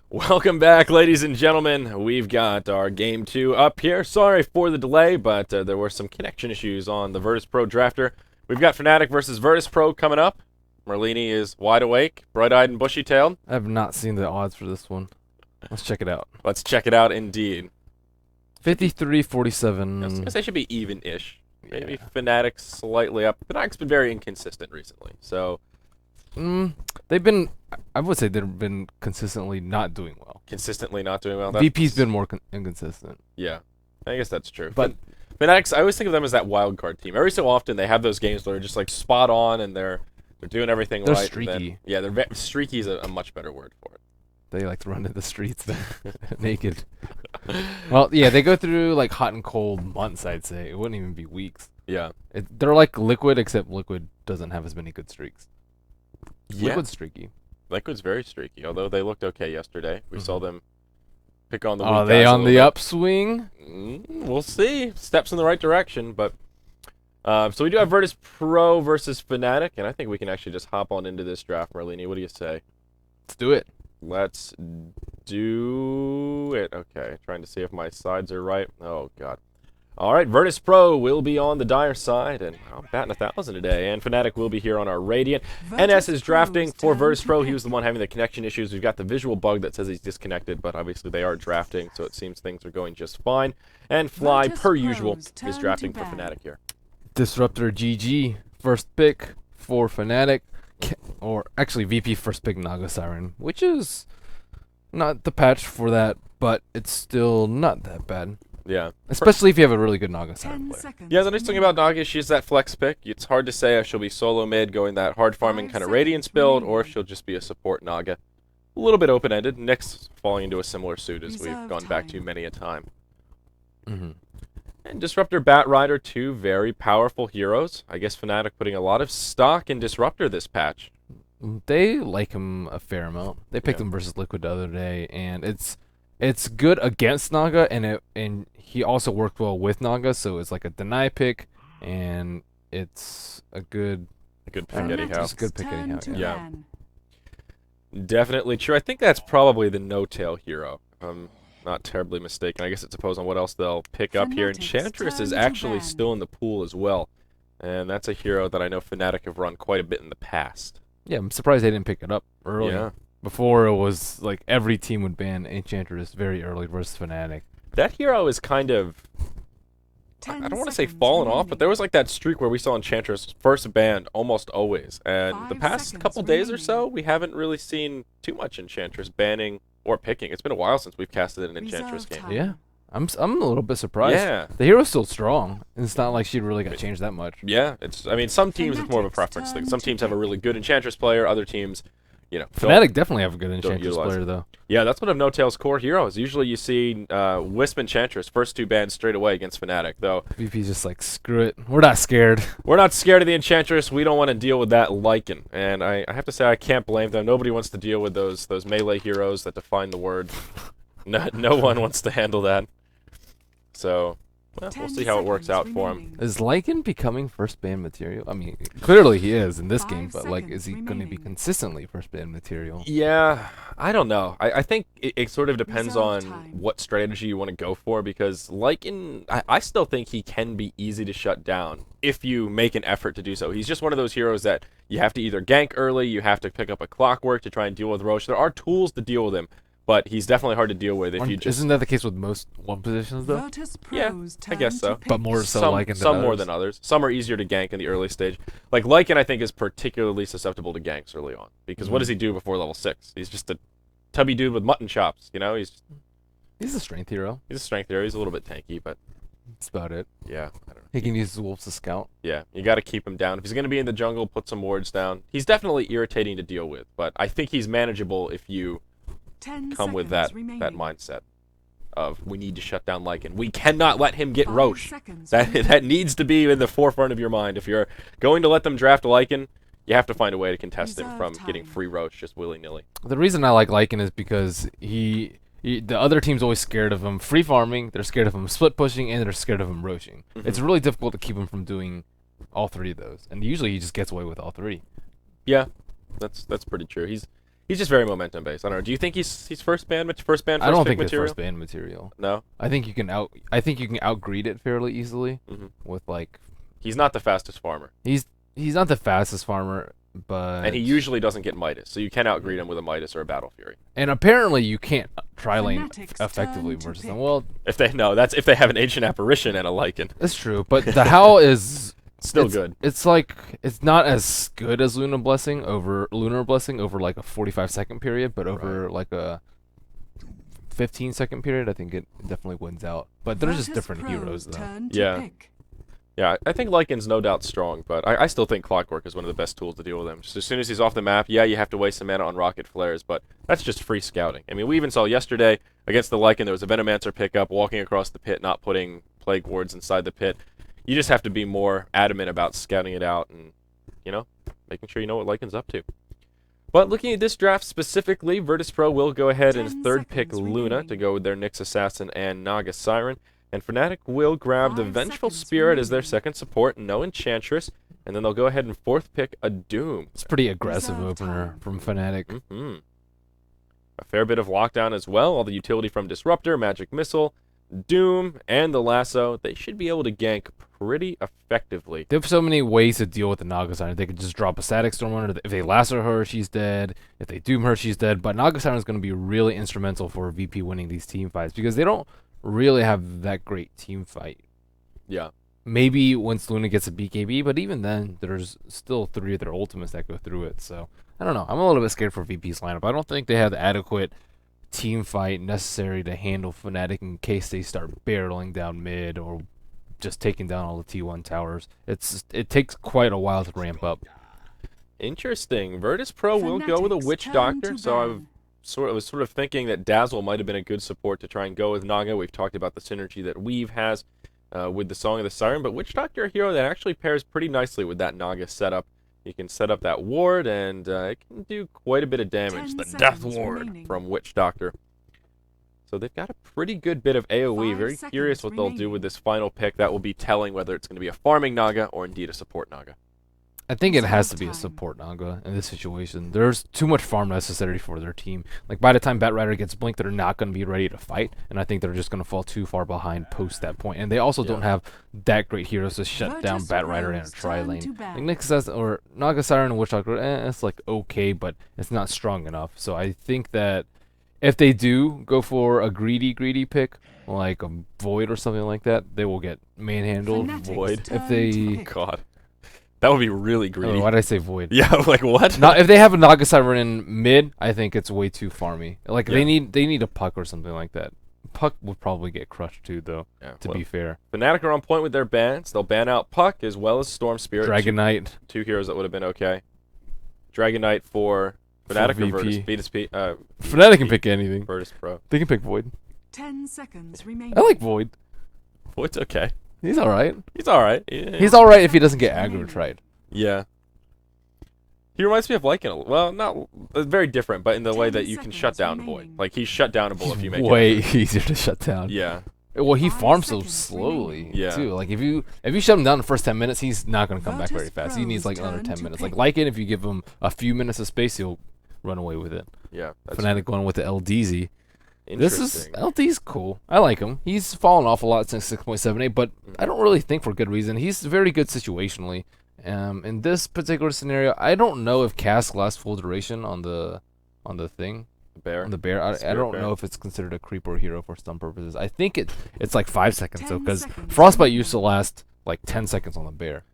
Welcome back, ladies and gentlemen. We've got our Game 2 up here. Sorry for the delay, but there were some connection issues on the Virtus Pro Drafter. We've got Fnatic versus Virtus Pro coming up. Merlini is wide awake, bright-eyed and bushy-tailed. I have not seen the odds for this one. Let's check it out. Let's check it out indeed. 53-47. I was gonna say should be even-ish. Maybe Fnatic slightly up. Fnatic's been very inconsistent recently, so... They've been, I would say they've been consistently not doing well. Consistently not doing well. VP's been more inconsistent. Yeah, I guess that's true. But Fnatic, I always think of them as that wild card team. Every so often they have those games where they're just like spot on and they're doing everything they're right. streaky. Yeah, they're streaky is a much better word for it. They like to run in the streets naked. Well, yeah, they go through like hot and cold months, I'd say. It wouldn't even be weeks. Yeah. They're like Liquid, except Liquid doesn't have as many good streaks. Yeah. Liquid's streaky. Liquid's very streaky, although they looked okay yesterday. We saw them pick on the weak Are they guys a on the little bit. upswing? We'll see. Steps in the right direction, but... so we do have Virtus Pro versus Fnatic, and I think we can actually just hop on into this draft, Merlini. What do you say? Let's do it. Let's do it. Okay, trying to see if my sides are right. Oh, God. All right, Virtus Pro will be on the dire side, and I'm batting 1,000 today, and Fnatic will be here on our Radiant. NS is drafting for Virtus Pro. He was the one having the connection issues. We've got the visual bug that says he's disconnected, but obviously they are drafting, so it seems things are going just fine. And Fly, per usual, is drafting for Fnatic here. Disruptor GG, first pick for Fnatic. Or actually VP first pick Naga Siren, which is not the patch for that, but it's still not that bad. Yeah. Especially if you have a really good Naga Siren player. Yeah, the nice thing about Naga is she's that flex pick. It's hard to say if she'll be solo mid going that hard farming kind of Radiance build, or if she'll just be a support Naga. A little bit open-ended. Nyx falling into a similar suit as we've gone back to many a time. And Disruptor Batrider, two very powerful heroes. I guess Fnatic putting a lot of stock in Disruptor this patch. They like him a fair amount. They picked him versus Liquid the other day, and it's good against Naga, and he also worked well with Naga, so it's like a deny pick, and it's a good pick anyhow. It's a good pick anyhow. Yeah. Definitely true. I think that's probably the no-tail hero. Not terribly mistaken. I guess it depends on what else they'll pick up here. Enchantress is actually still in the pool as well, and that's a hero that I know Fnatic have run quite a bit in the past. Yeah, I'm surprised they didn't pick it up early. Yeah. Before it was like every team would ban Enchantress very early versus Fnatic. That hero is kind of, I don't want to say fallen off, but there was like that streak where we saw Enchantress first banned almost always, and the past couple days or so we haven't really seen too much Enchantress banning or picking. It's been a while since we've casted an Enchantress game. Yeah, I'm a little bit surprised. Yeah, the hero's still strong, and it's not like she really got changed that much. Yeah, I mean, some teams it's more of a preference thing. Some teams have a really good Enchantress player. Other teams, you know, Fnatic definitely have a good Enchantress player though. Yeah, that's one of No-Tail's core heroes. Usually you see Wisp Enchantress first two bans straight away against Fnatic, though. VP's just like, screw it. We're not scared. We're not scared of the Enchantress. We don't want to deal with that Lycan. And I have to say I can't blame them. Nobody wants to deal with those melee heroes that define the word. No one wants to handle that. So, well, we'll see how it works out for him. Is Lycan becoming first ban material? I mean, clearly he is in this game, but like, is he going to be consistently first ban material? Yeah, I don't know. I think it sort of depends on what strategy you want to go for, because Lycan, I still think he can be easy to shut down if you make an effort to do so. He's just one of those heroes that you have to either gank early, you have to pick up a Clockwork to try and deal with Roche. There are tools to deal with him, but he's definitely hard to deal with if you just... Isn't that the case with most one positions, though? Yeah, I guess so. But more so Lycan than some others. more than others. Some are easier to gank in the early stage. Like, Lycan, I think, is particularly susceptible to ganks early on. Because what does he do before level 6? He's just a tubby dude with mutton chops, you know? He's a strength hero. He's a strength hero. He's a little bit tanky, but... That's about it. Yeah, I don't know. He can use his wolves to scout. Yeah, you got to keep him down. If he's going to be in the jungle, put some wards down. He's definitely irritating to deal with, but I think he's manageable if you... come with that mindset of we need to shut down Lycan. We cannot let him get Roche. That needs to be in the forefront of your mind. If you're going to let them draft Lycan, you have to find a way to contest him from getting free Roche just willy-nilly. The reason I like Lycan is because the other team's always scared of him free farming, they're scared of him split pushing, and they're scared of him roaching. It's really difficult to keep him from doing all three of those, and usually he just gets away with all three. Yeah, that's pretty true. He's just very momentum based. I don't know. Do you think he's first ban I first don't pick think it's material? first ban material. No. I think you can outgreed it fairly easily with like. He's not the fastest farmer. He's not the fastest farmer, but And he usually doesn't get Midas, so you can outgreed him with a Midas or a Battle Fury. And apparently you can't tri-lane effectively versus them. Well, if they have an Ancient Apparition and a Lycan. that's true, but the Howl is still good. It's like it's not as good as Lunar Blessing over like a 45-second period, but over like a 15-second period, I think it definitely wins out. But there's just different heroes though. Yeah. Yeah, I think Lycan's no doubt strong, but I still think Clockwork is one of the best tools to deal with him. Just as soon as he's off the map, yeah, you have to waste some mana on Rocket Flares, but that's just free scouting. I mean, we even saw yesterday against the Lycan, there was a Venomancer pickup, walking across the pit, not putting Plague Wards inside the pit. You just have to be more adamant about scouting it out and, you know, making sure you know what Lycan's up to. But looking at this draft specifically, Virtus Pro will go ahead and third pick Luna to go with their Nyx Assassin and Naga Siren. And Fnatic will grab the Vengeful Spirit as their second support, no Enchantress, and then they'll go ahead and fourth pick a Doom. It's a pretty aggressive opener from Fnatic. A fair bit of lockdown as well, all the utility from Disruptor, Magic Missile, Doom, and the Lasso. They should be able to gank pretty effectively. They have so many ways to deal with the Naga Siren. They could just drop a Static Storm on her. If they Lasso her, she's dead. If they Doom her, she's dead. But Naga Siren is going to be really instrumental for VP winning these team fights because they don't really have that great team fight. Yeah. Maybe once Luna gets a BKB, but even then, there's still 3 of their ultimates that go through it. So, I don't know. I'm a little bit scared for VP's lineup. I don't think they have the adequate team fight necessary to handle Fnatic in case they start barreling down mid or just taking down all the T1 towers. It takes quite a while to ramp up. Interesting. Virtus Pro will go with a Witch Doctor, so I was sort of thinking that Dazzle might have been a good support to try and go with Naga. We've talked about the synergy that Weave has with the Song of the Siren, but Witch Doctor, a hero that actually pairs pretty nicely with that Naga setup. You can set up that ward, and it can do quite a bit of damage. The Death Ward from Witch Doctor. So they've got a pretty good bit of AoE. Very curious what they'll do with this final pick. That will be telling whether it's going to be a farming Naga or indeed a support Naga. I think it has to be a support Naga in this situation. There's too much farm necessary for their team. Like, by the time Batrider gets blinked, they're not going to be ready to fight, and I think they're just going to fall too far behind post that point. And they also don't have that great heroes to shut down Batrider in a tri-lane. Like, Nyx says, or Naga Siren and Witch Doctor, it's like okay, but it's not strong enough. So I think that if they do go for a greedy pick, like a Void or something like that, they will get manhandled. Void? If they... God. That would be really greedy. Oh, why did I say Void? Yeah, like what? Not if they have a Naga Siren in mid, I think it's way too farmy. Like they need a Puck or something like that. Puck would probably get crushed too, though. Yeah, to be fair. Fnatic are on point with their bans. They'll ban out Puck as well as Storm Spirit. Dragon Knight. Two heroes that would have been okay. Dragon Knight for Fnatic or Virtus? Fnatic can pick anything. Virtus Pro. They can pick Void. 10 seconds remaining. I like Void. Void's okay. He's alright. He's alright. Yeah. He's alright if he doesn't get aggro tried. Yeah. He reminds me of Lycan. Well, not very different, but in the way that you can shut down Void. Like, he's shut downable if you make way easier to shut down. Yeah. Well, he farms so slowly, too. Like, if you shut him down in the first 10 minutes, he's not going to come back very fast. He needs, like, another 10 minutes. Like Lycan, if you give him a few minutes of space, he'll run away with it. Yeah. Fnatic going with the LDZ. LD's cool. I like him. He's fallen off a lot since 6.78, but I don't really think for good reason. He's very good situationally. In this particular scenario, I don't know if Cask lasts full duration on the thing. On the bear. I don't know if it's considered a creeper hero for some purposes. I think it's like 5 seconds though, because Frostbite used to last like 10 seconds on the bear.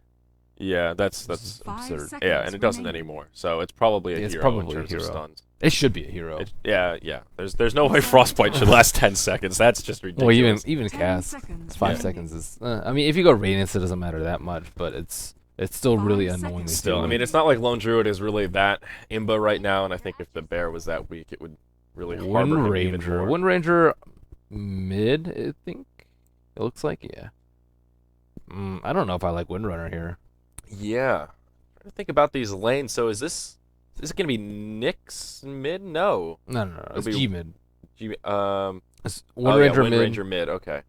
Yeah, that's absurd. Yeah, and it doesn't anymore. So it's probably a hero in terms of stuns. It should be a hero. Yeah. There's no way Frostbite should last 10 seconds. That's just ridiculous. Well, even Cass, 5 seconds is. I mean, if you go Radiance, it doesn't matter that much, but it's still really annoying. Still, I mean, it's not like Lone Druid is really that imba right now, and I think if the bear was that weak, it would really harbor him even more. Wind Ranger mid, I think it looks like. Yeah. I don't know if I like Windrunner here. Yeah. I'm trying to think about these lanes. So is it going to be Nyx mid? No. No. It's G mid. It's Wind Ranger mid. Ranger mid. Okay.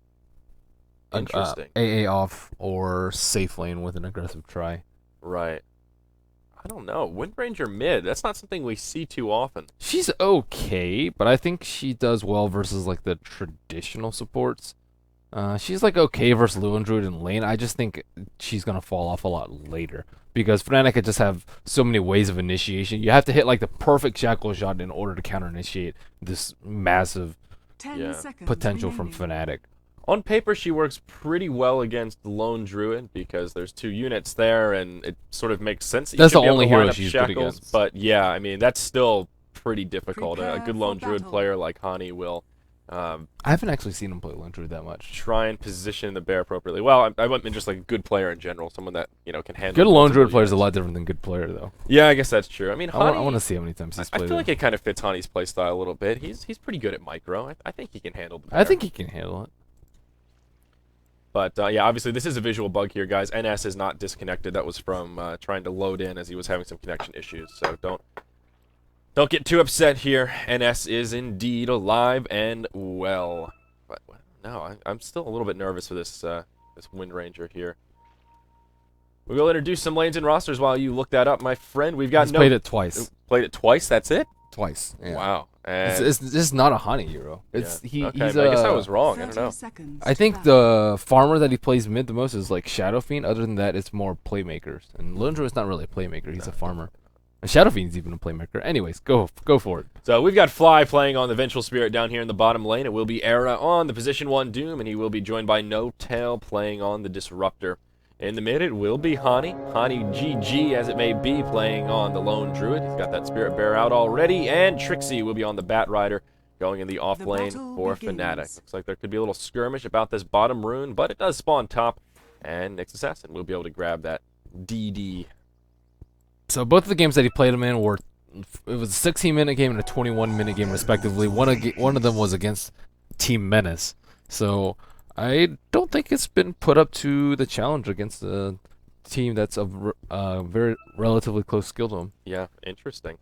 Interesting. AA off or safe lane with an aggressive try. Right. I don't know. Wind Ranger mid. That's not something we see too often. She's okay, but I think she does well versus like the traditional supports. She's like okay versus Lewin Druid in lane. I just think she's gonna fall off a lot later because Fnatic could just have so many ways of initiation. You have to hit like the perfect shackle shot in order to counter initiate this massive 10 Yeah. seconds potential from remaining. Fnatic. On paper, she works pretty well against the Lone Druid because there's 2 units there, and it sort of makes sense. That you That's should the be able only to hero line up she's good shackles, against. but yeah, I mean that's still pretty difficult. A Prepare good for Lone Druid battle. player like Hani will I haven't actually seen him play Lone Druid that much. try and position the bear appropriately. Well, I meant just like a good player in general, someone that can handle. Good Lone multiple Druid player is a units. lot different than good player though. Yeah, I guess that's true. I mean, I Hani, want to see how many times he's I played. feel it. like it kind of fits Hani's playstyle a little bit. He's pretty good at micro. I think he can handle the bear. I think he can handle it. But yeah, obviously this is a visual bug here, guys. NS is not disconnected. That was from trying to load in as he was having some connection issues. So don't get too upset here. NS is indeed alive and well. But no, I'm still a little bit nervous for this this Wind Ranger here. We will introduce some lanes and rosters while you look that up, my friend. We've got He's played it twice. Played it twice. That's it. Twice. Yeah. Wow. And It's just not a Honey hero. It's yeah. Okay, he's but I guess I a- was wrong. I 30 don't know. seconds I to think battle. the farmer that he plays mid the most is like Shadow Fiend. Other than that, it's more playmakers. And Lundra is not really a playmaker. He's a farmer. And Shadow Fiend's even a playmaker. Anyways, go for it. So we've got Fly playing on the Vengeful Spirit down here in the bottom lane. It will be Era on the position 1 Doom, and he will be joined by No Tail playing on the Disruptor. In the mid, it will be Hani GG as it may be, playing on the Lone Druid. He's got that Spirit Bear out already, and Trixie will be on the Bat Rider, going in the off The lane battle for begins. Fnatic. Looks like there could be a little skirmish about this bottom rune, but it does spawn top, and Nyx Assassin will be able to grab that DD. So both of the games that he played him in were, it was a 16-minute game and a 21-minute game respectively. One of them was against Team Menace. So I don't think it's been put up to the challenge against a team that's of very relatively close skill to him. Yeah, interesting.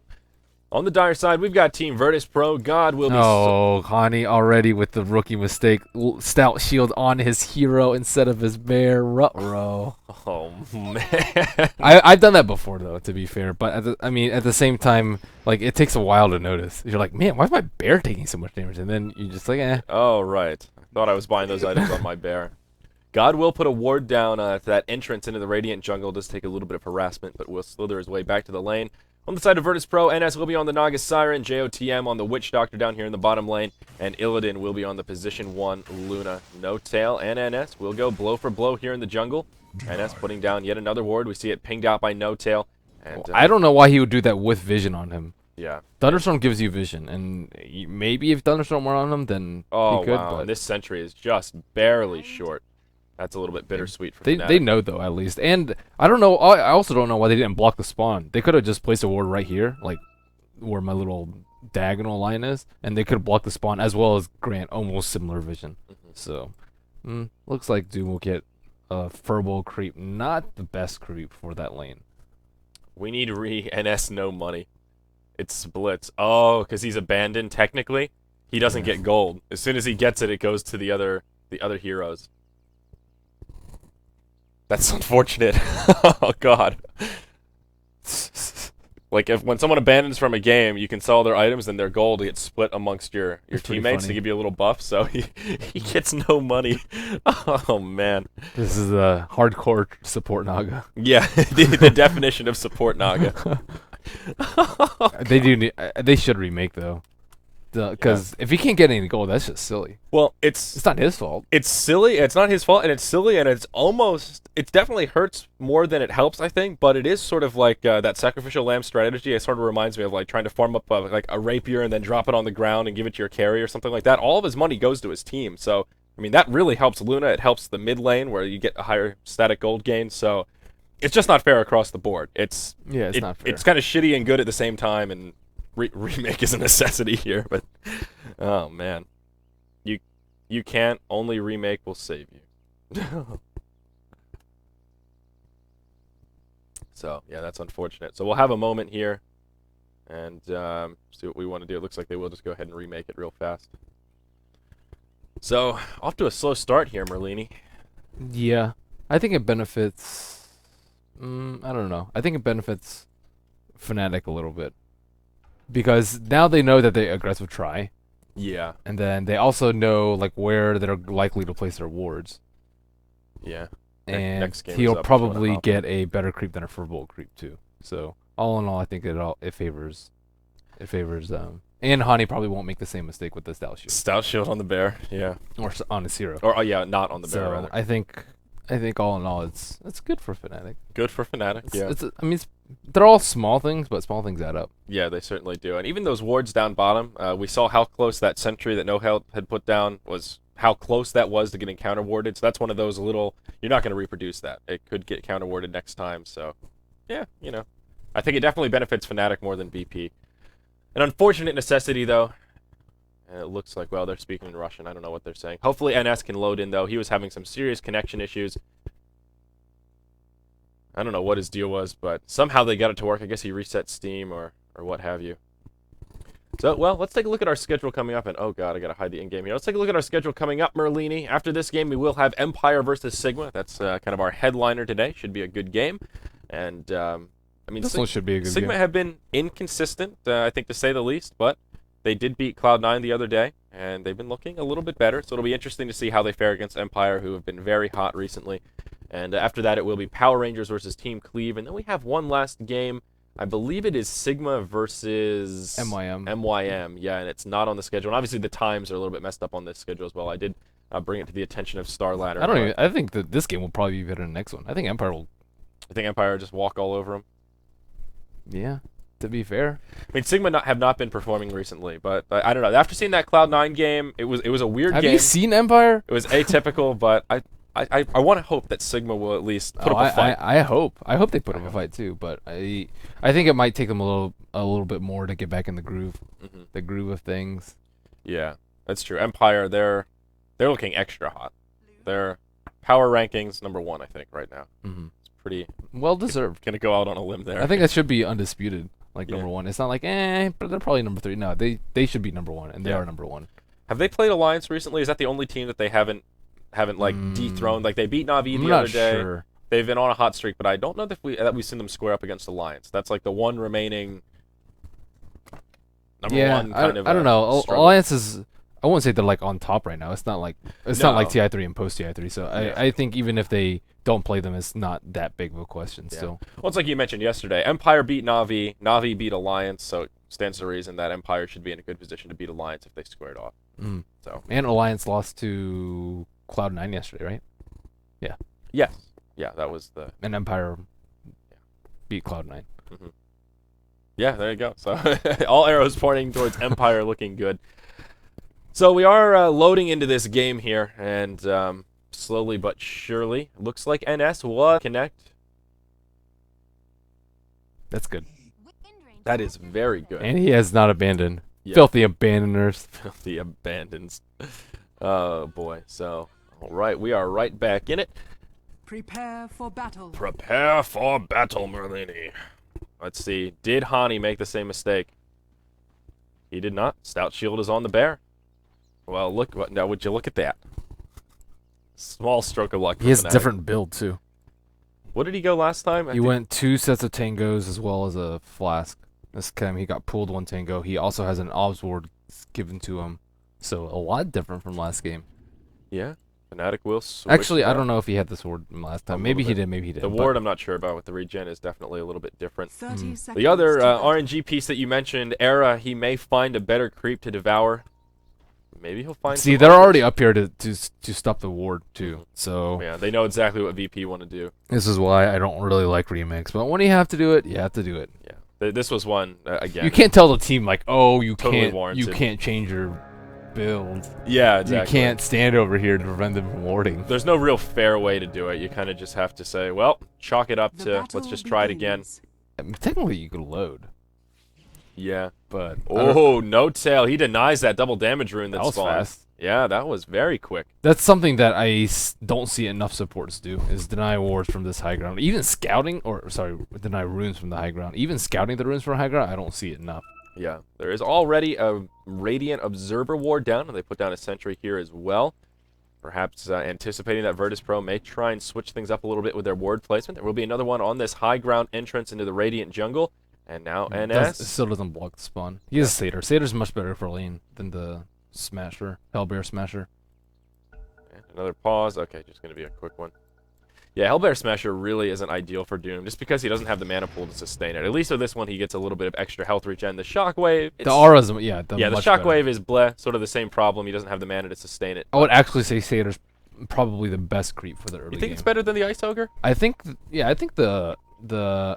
On the Dire side, we've got Team Virtus Pro. God will be Oh, Hani already with the rookie mistake. Stout shield on his hero instead of his bear. Ruh-roh. Oh, man. I've done that before though, to be fair. But at the same time, like it takes a while to notice. You're like, man, why is my bear taking so much damage? And then you just like, eh. Oh, right. I thought I was buying those items on my bear. God will put a ward down to that entrance into the Radiant jungle. It does take a little bit of harassment, but will slither his way back to the lane. On the side of Virtus Pro, NS will be on the Naga Siren, JOTM on the Witch Doctor down here in the bottom lane, and Illidan will be on the position 1 Luna. No Tail and NS will go blow for blow here in the jungle. NS putting down yet another ward. We see it pinged out by No Tail. And, I don't know why he would do that with vision on him. yeah. Thunderstorm gives you vision, and maybe if Thunderstorm were on him, then Oh, he could. wow. But And this sentry is just barely short. That's a little bit bittersweet for they Fnatic. know though at least, and I don't know. I also don't know why they didn't block the spawn. They could have just placed a ward right here, like where my little diagonal line is, and they could have blocked the spawn as well as grant almost similar vision. So, looks like Doom will get a Furbo creep, not the best creep for that lane. We need NS no money. It splits. Oh, because he's abandoned technically. He doesn't get gold. As soon as he gets it, it goes to the other heroes. That's unfortunate. Oh god. Like when someone abandons from a game, you can sell their items and their gold gets split amongst your It's pretty teammates to funny. give you a little buff, so he gets no money. Oh man. This is a hardcore support Naga. Yeah, the definition of support Naga. They do need. They should remake though, because if he can't get any gold, that's just silly. Well, It's not his fault. it's silly. It's not his fault, and it's silly, and it definitely hurts more than it helps, I think. But it is sort of like that sacrificial lamb strategy. It sort of reminds me of like trying to farm up like a rapier and then drop it on the ground and give it to your carry or something like that. All of his money goes to his team, so I mean that really helps Luna. It helps the mid lane where you get a higher static gold gain. So it's just not fair across the board. It's Not fair. It's kind of shitty and good at the same time, and remake is a necessity here. But oh man. You can't. Only remake will save you. So, yeah, that's unfortunate. So we'll have a moment here and see what we want to do. It looks like they will just go ahead and remake it real fast. So, off to a slow start here, Merlini. Yeah, I think it benefits. I don't know. I think it benefits Fnatic a little bit. Because now they know that they aggressive try, Yeah. and then they also know like where they're likely to place their wards. Yeah. And next game is he'll up if you wanna probably hop get a better creep than a firbolt creep too. So all in all, I think it favors and Hani probably won't make the same mistake with the Stout Shield Stout shield on the bear. Yeah. or on his hero. Or yeah, not on the bear So rather. I think all in all, it's good for Fnatic. Good for Fnatic. It's, Yeah. I mean, they're all small things, but small things add up. Yeah, they certainly do. And even those wards down bottom, we saw how close that sentry that No Help had put down was, how close that was to getting counter warded. So that's one of those little, you're not going to reproduce that. It could get counter warded next time. So yeah, you know, I think it definitely benefits Fnatic more than BP. An unfortunate necessity though. And it looks like, well, they're speaking in Russian. I don't know what they're saying. Hopefully NS can load in though. He was having some serious connection issues. I don't know what his deal was, but somehow they got it to work. I guess he reset Steam or what have you. So, well, let's take a look at our schedule coming up. And, oh, God, I got to hide the in-game here. Let's take a look at our schedule coming up, Merlini. After this game, we will have Empire versus Sigma. That's kind of our headliner today. Should be a good game. And, I mean, This one should be a good Sigma game. have been inconsistent, I think, to say the least. But they did beat Cloud9 the other day. And they've been looking a little bit better. So it'll be interesting to see how they fare against Empire, who have been very hot recently. And after that, it will be Power Rangers versus Team Cleve. And then we have one last game. I believe it is Sigma versus MYM. MYM, yeah, and it's not on the schedule. And obviously, the times are a little bit messed up on this schedule as well. I did bring it to the attention of Starladder. I think that this game will probably be better than the next one. I think Empire will. I think Empire just walk all over them. Yeah, to be fair. I mean, Sigma have not been performing recently, but I don't know. After seeing that Cloud9 game, it was a weird Have game. you seen Empire? It was atypical, but I want to hope that Sigma will at least put up a fight. I hope they put up a fight too, but I think it might take them a little bit more to get back in the groove, the groove of things. Yeah, that's true. Empire, they're looking extra hot. Their power rankings #1, I think, right now. It's pretty Well deserved. gonna go out on a limb there. I think that should be undisputed, like Yeah. #1. It's not like but they're probably #3. No, they should be #1, and they Yeah. are #1. Have they played Alliance recently? Is that the only team that they haven't like dethroned? Like they beat Na'Vi I'm the not other day. sure. They've been on a hot streak, but I don't know that we've seen them square up against Alliance. That's like the one remaining number one kind of. I don't know. struggle. Alliance is. I wouldn't say they're like on top right now. It's not like No. TI3 and post TI3. So Yeah. I think even if they don't play them, it's not that big of a question Yeah. still. Well, it's like you mentioned yesterday. Empire beat Na'Vi. Na'Vi beat Alliance. So it stands to reason that Empire should be in a good position to beat Alliance if they squared off. So And Alliance lost to Cloud9 yesterday, right? yes, yeah, that was the. And Empire beat Cloud9. Yeah, there you go. So all arrows pointing towards Empire looking good. So we are loading into this game here, and slowly but surely, looks like NS will connect. That's good. That is very good. And he has not abandoned. Yeah. Filthy abandoners. Filthy abandons. Oh boy. So, all right, we are right back in it. Prepare for battle. Prepare for battle, Merlini. Let's see. Did Hani make the same mistake? He did not. Stout Shield is on the bear. Well, look. Now, would you look at that? Small stroke of luck. He has Fnatic. different build too. What did he go last time? He went 2 sets of tangos as well as a flask. This time he got pulled 1 tango. He also has an obs ward given to him. So a lot different from last game. Yeah. Fnatic will switch. Actually, I that. don't know if he had this ward last A time. Maybe little he bit. did, maybe he The didn't. ward I'm not sure about with the regen is definitely a little bit different. 30 seconds. The other to battle. RNG piece that you mentioned, Era, he may find a better creep to devour. Maybe he'll find. See, some they're others. already up here to stop the ward too. So Yeah, they know exactly what VP want to do. this is why I don't really like remix. But when you have to do it, you have to do it. Yeah, this was one again. You can't tell the team like, oh, you Totally can't, warranted. change your build. Yeah, exactly. You can't stand over here to prevent them from warding. There's no real fair way to do it. You kind of just have to say, well, chalk it up The to battle let's just try it again. begins. I mean, technically, you could load, Yeah. but Oh, no tail. He denies that double damage rune that that was spawned. fast. Yeah, that was very quick. That's something that I don't see enough supports do, is deny wards from this high ground. Even scouting, or sorry, deny runes from the high ground. Even scouting the runes from high ground, I don't see it enough. Yeah, there is already a Radiant Observer ward down, and they put down a sentry here as well. Perhaps anticipating that Virtus Pro may try and switch things up a little bit with their ward placement. There will be another one on this high ground entrance into the Radiant jungle. And now It NS. still doesn't block the spawn. He has Satyr. Satyr's much better for lane than the Smasher, Hellbear Smasher. And another pause. Okay, just going to be a quick one. Yeah, Hellbear Smasher really isn't ideal for Doom, just because he doesn't have the mana pool to sustain it. At least with this one, he gets a little bit of extra health regen. The Shockwave... The aura's, the the much Shockwave better. is bleh, sort of the same problem. He doesn't have the mana to sustain it. I would actually say Satyr's probably the best creep for the early You think game. it's better than the Ice Ogre? I think, I think the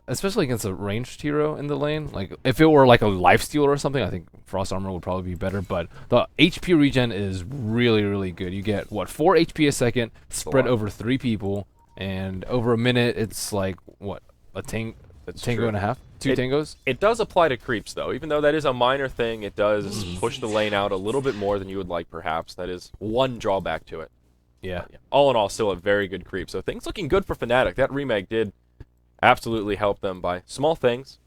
especially against a ranged hero in the lane, like if it were like a lifesteal or something, I think Frost Armor would probably be better. But the HP regen is really good. You get what 4 HP a second, spread over 3 people, and over a minute it's like what a tango and a half, 2 tangos. It does apply to creeps though, even though that is a minor thing. It does push the lane out a little bit more than you would like, perhaps. That is one drawback to it. Yeah. All in all, still a very good creep. So things looking good for Fnatic. That remake did absolutely help them by small things.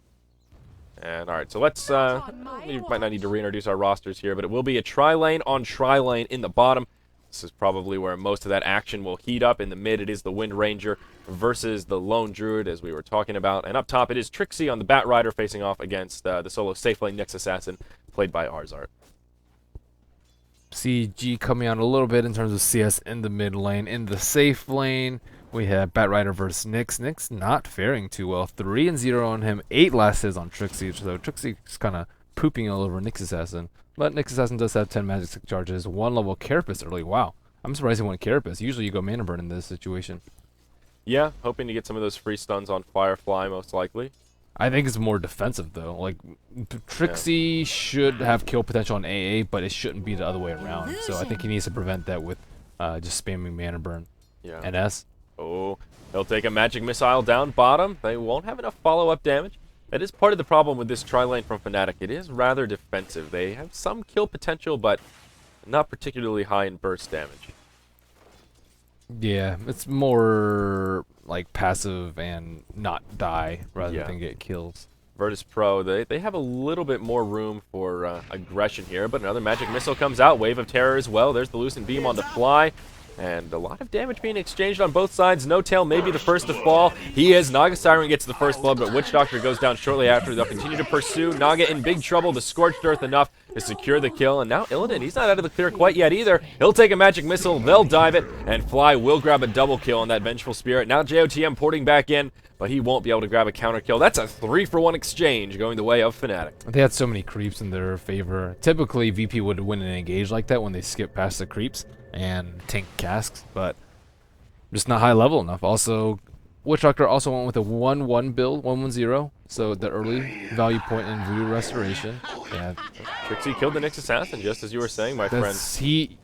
And alright, so let's, we might not need to reintroduce our rosters here, but it will be a tri-lane on tri-lane in the bottom. This is probably where most of that action will heat up. In the mid, it is the Wind Ranger versus the Lone Druid, as we were talking about. And up top, it is Trixie on the Bat Rider facing off against the solo safe lane Nyx Assassin, played by Arzart. CG coming out a little bit in terms of CS in the mid lane. In the safe lane, we have Bat Rider versus Nyx. Nyx not faring too well. 3-0 on him, 8 last hits on Trixie. So Trixie's kind of pooping all over Nyx Assassin. But Nyx Assassin does have 10 magic stick charges, 1 level Carapace early. Wow. I'm surprised he went Carapace. Usually you go Mana Burn in this situation. Yeah, hoping to get some of those free stuns on Firefly, most likely. I think it's more defensive, though. Like, Trixie should have kill potential on AA, but it shouldn't be the other way around. So I think he needs to prevent that with just spamming Mana Burn. Yeah. NS. Oh, he'll take a magic missile down bottom. They won't have enough follow-up damage. That is part of the problem with this tri-lane from Fnatic. It is rather defensive. They have some kill potential, but not particularly high in burst damage. Yeah, it's more like passive and not die rather Yeah. than get kills. Virtus Pro, they have a little bit more room for aggression here, but another magic missile comes out. Wave of Terror as well. There's the Lucent Beam on the fly. And a lot of damage being exchanged on both sides. No Tail may be the first to fall. He is. Naga Siren gets the first blood, but Witch Doctor goes down shortly after. They'll continue to pursue. Naga in big trouble. The Scorched Earth enough to secure the kill. And now Illidan, he's not out of the clear quite yet either. He'll take a magic missile. They'll dive it. And Fly will grab a double kill on that Vengeful Spirit. Now JOTM porting back in, but he won't be able to grab a counter kill. That's a 3-for-1 exchange going the way of Fnatic. They had so many creeps in their favor. Typically, VP would win an engage like that when they skip past the creeps and tank casks, but just not high level enough. Also, Witch Doctor also went with a 1-1 build, 1-1-0, so the early value point in Voodoo Restoration. Yeah, Trixie killed the Nyx Assassin, just as you were saying, my friend.